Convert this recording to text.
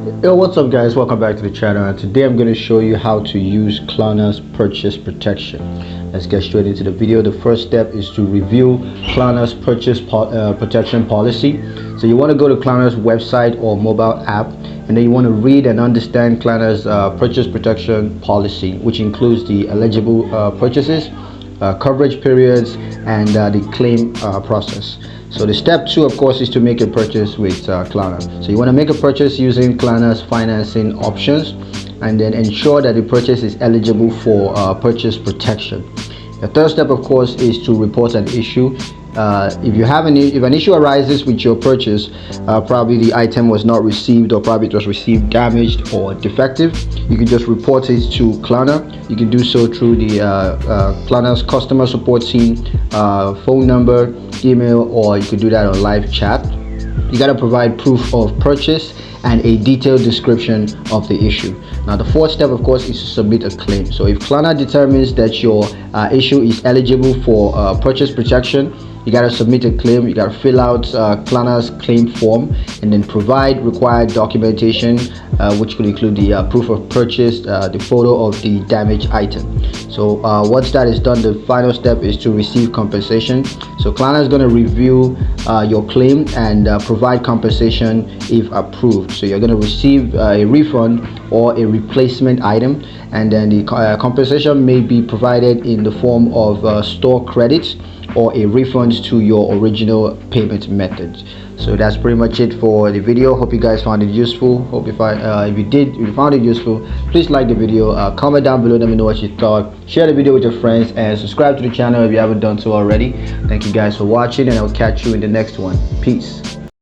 Yo, what's up guys, welcome back to the channel, and today I'm going to show you how to use KLARNA'S purchase protection. Let's get straight into the video. The first step is to review KLARNA'S purchase protection policy. So you want to go to KLARNA'S website or mobile app, and then you want to read and understand KLARNA'S purchase protection policy, which includes the eligible purchases, coverage periods, and the claim process. So the step 2, of course, is to make a purchase with KLARNA. So you want to make a purchase using KLARNA'S financing options, and then ensure that the purchase is eligible for purchase protection. The third step, of course, is to report an issue. If an issue arises with your purchase, probably the item was not received, or probably it was received damaged or defective, you can just report it to KLARNA. You can do so through the KLARNA'S customer support team, phone number, email, or you could do that on live chat. You got to provide proof of purchase and a detailed description of the issue. Now the fourth step, of course, is to submit a claim. So if KLARNA determines that your issue is eligible for purchase protection, you got to submit a claim. You got to fill out KLARNA'S claim form, and then provide required documentation, which could include the proof of purchase, the photo of the damaged item. So once that is done, the final step is to receive compensation. So KLARNA is going to review your claim and provide compensation if approved. So you're going to receive a refund or a replacement item, and then the compensation may be provided in the form of store credits or a refund to your original payment method. So that's pretty much it for the video. Hope you guys found it useful. Hope if you found it useful, please like the video, comment down below, let me know what you thought, share the video with your friends, and subscribe to the channel if you haven't done so already. Thank you guys for watching, and I'll catch you in the next one. Peace.